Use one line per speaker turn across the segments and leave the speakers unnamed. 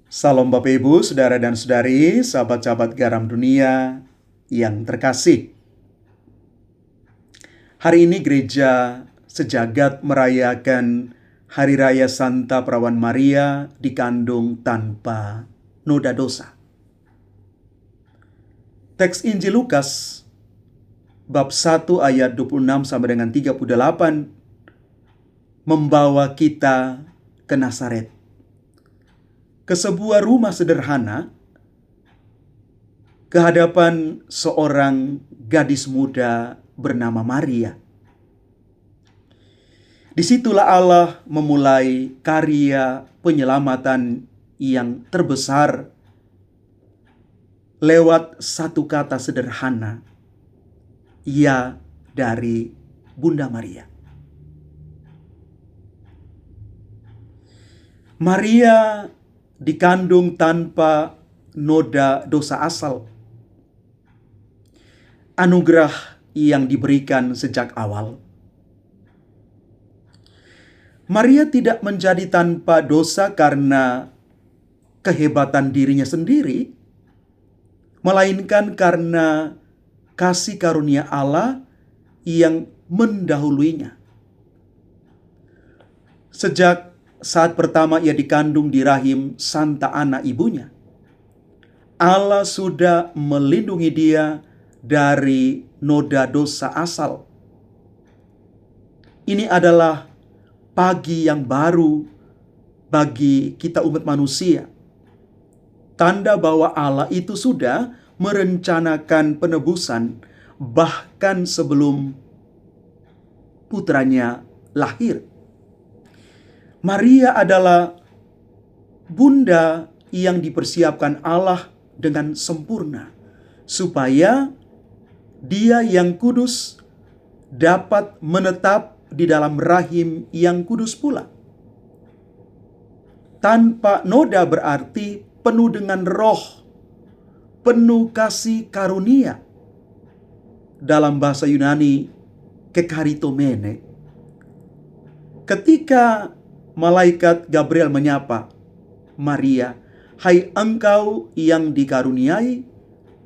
Salam Bapak Ibu, Saudara dan Saudari, sahabat-sahabat garam dunia yang terkasih. Hari ini gereja sejagat merayakan Hari Raya Santa Perawan Maria dikandung tanpa noda dosa. Teks Injil Lukas bab 1 ayat 26 sampai dengan 38 membawa kita ke Nazaret, ke sebuah rumah sederhana, ke hadapan seorang gadis muda bernama Maria. Disitulah Allah memulai karya penyelamatan yang terbesar lewat satu kata sederhana, ya, dari Bunda Maria. Maria dikandung tanpa noda dosa asal. Anugerah yang diberikan sejak awal. Maria tidak menjadi tanpa dosa karena kehebatan dirinya sendiri, melainkan karena kasih karunia Allah yang mendahuluinya. Sejak saat pertama ia dikandung di rahim Santa Ana ibunya, Allah sudah melindungi dia dari noda dosa asal. Ini adalah pagi yang baru bagi kita umat manusia. Tanda bahwa Allah itu sudah merencanakan penebusan bahkan sebelum putranya lahir. Maria adalah bunda yang dipersiapkan Allah dengan sempurna, supaya dia yang kudus dapat menetap di dalam rahim yang kudus pula. Tanpa noda berarti penuh dengan roh, penuh kasih karunia. Dalam bahasa Yunani, kekaritomene. Ketika malaikat Gabriel menyapa Maria, "Hai engkau yang dikaruniai,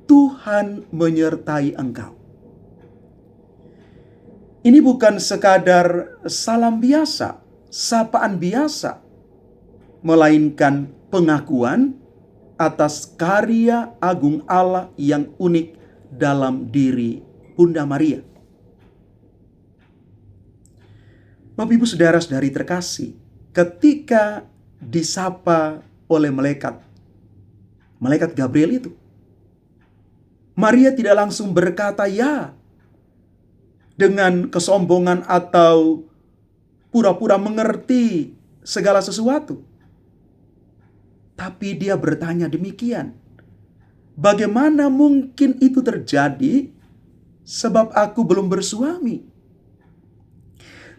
Tuhan menyertai engkau." Ini bukan sekadar salam biasa, sapaan biasa, melainkan pengakuan atas karya agung Allah yang unik dalam diri Bunda Maria. Bapak Ibu Saudara-saudari terkasih, ketika disapa oleh malaikat Gabriel itu, Maria tidak langsung berkata ya dengan kesombongan atau pura-pura mengerti segala sesuatu. Tapi dia bertanya demikian, "Bagaimana mungkin itu terjadi sebab aku belum bersuami?"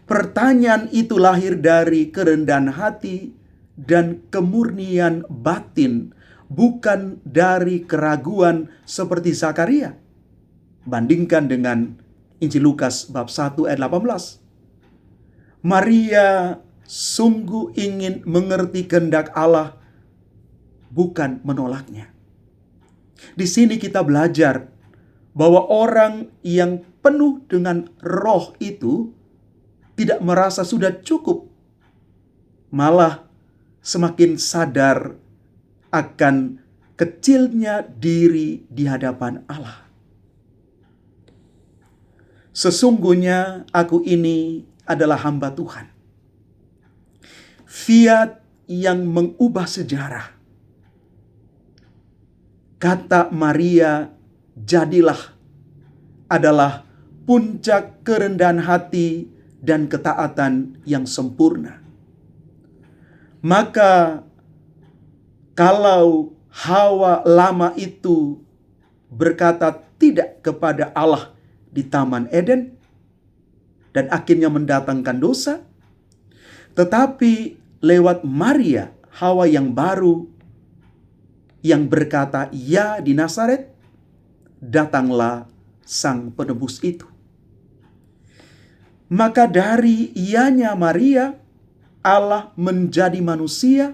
Pertanyaan itu lahir dari kerendahan hati dan kemurnian batin, bukan dari keraguan seperti Zakaria. Bandingkan dengan Injil Lukas bab 1 ayat 18. Maria sungguh ingin mengerti kehendak Allah, bukan menolaknya. Di sini kita belajar bahwa orang yang penuh dengan roh itu tidak merasa sudah cukup, malah semakin sadar akan kecilnya diri di hadapan Allah. Sesungguhnya aku ini adalah hamba Tuhan. Fiat yang mengubah sejarah. Kata Maria, "Jadilah," adalah puncak kerendahan hati dan ketaatan yang sempurna. Maka kalau Hawa lama itu berkata tidak kepada Allah di Taman Eden dan akhirnya mendatangkan dosa, tetapi lewat Maria, Hawa yang baru yang berkata ya di Nazaret, datanglah Sang Penebus itu. Maka dari ianya Maria, Allah menjadi manusia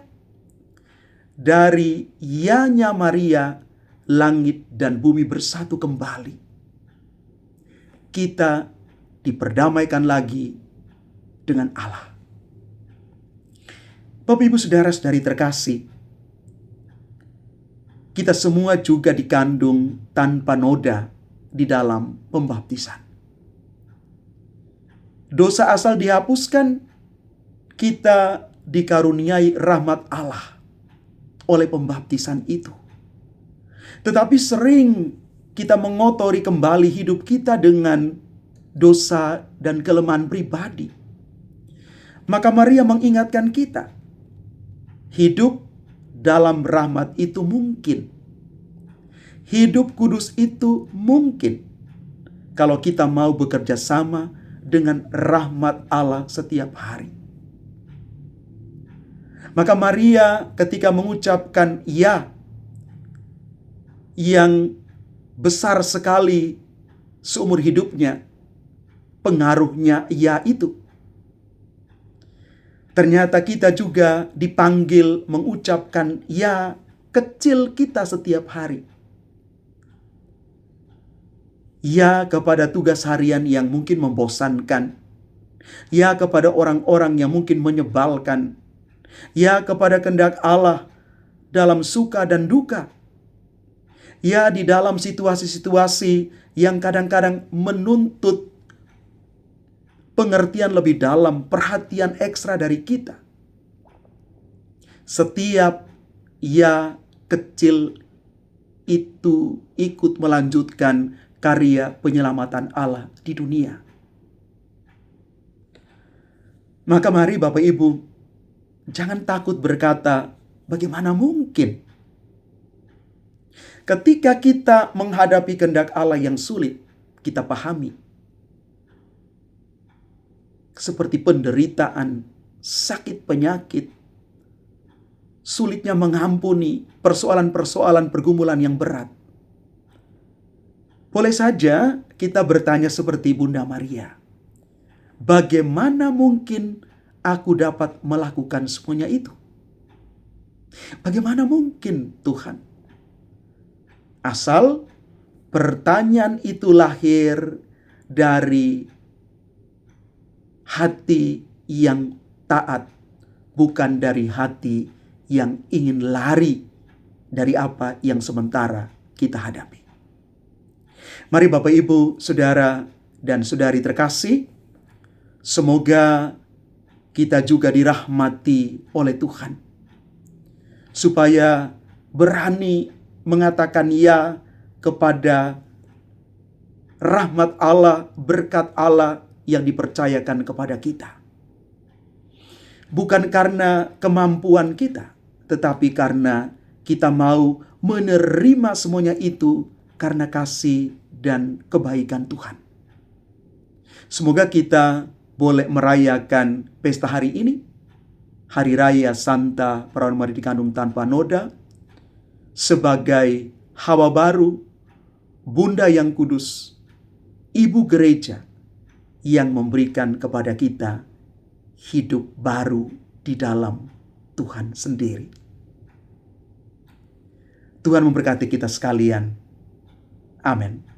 dari ya-nya Maria, langit dan bumi bersatu kembali. Kita diperdamaikan lagi dengan Allah. Bapak Ibu Saudara-saudari terkasih, kita semua juga dikandung tanpa noda di dalam pembaptisan. Dosa asal dihapuskan, kita dikaruniai rahmat Allah oleh pembaptisan itu. Tetapi sering kita mengotori kembali hidup kita dengan dosa dan kelemahan pribadi. Maka Maria mengingatkan kita, hidup dalam rahmat itu mungkin. Hidup kudus itu mungkin kalau kita mau bekerja sama dengan rahmat Allah setiap hari. Maka Maria ketika mengucapkan ya yang besar sekali seumur hidupnya, pengaruhnya ya itu. Ternyata kita juga dipanggil mengucapkan ya kecil kita setiap hari. Ya kepada tugas harian yang mungkin membosankan. Ya kepada orang-orang yang mungkin menyebalkan. Ya kepada kehendak Allah dalam suka dan duka. Ya di dalam situasi-situasi yang kadang-kadang menuntut pengertian lebih dalam, perhatian ekstra dari kita. Setiap ya kecil itu ikut melanjutkan karya penyelamatan Allah di dunia. Maka mari Bapak Ibu, jangan takut berkata, bagaimana mungkin? Ketika kita menghadapi kehendak Allah yang sulit, kita pahami. Seperti penderitaan, sakit penyakit, sulitnya mengampuni persoalan-persoalan pergumulan yang berat. Boleh saja kita bertanya seperti Bunda Maria, bagaimana mungkin aku dapat melakukan semuanya itu? Bagaimana mungkin Tuhan? Asal pertanyaan itu lahir dari hati yang taat, bukan dari hati yang ingin lari dari apa yang sementara kita hadapi. Mari Bapak Ibu, Saudara dan Saudari terkasih, semoga kita juga dirahmati oleh Tuhan, supaya berani mengatakan ya kepada rahmat Allah, berkat Allah yang dipercayakan kepada kita. Bukan karena kemampuan kita, tetapi karena kita mau menerima semuanya itu karena kasih dan kebaikan Tuhan. Semoga kita boleh merayakan pesta hari ini, Hari Raya Santa Perawan Maria dikandung tanpa noda, sebagai Hawa baru, Bunda yang kudus, Ibu Gereja yang memberikan kepada kita hidup baru di dalam Tuhan sendiri. Tuhan memberkati kita sekalian. Amin.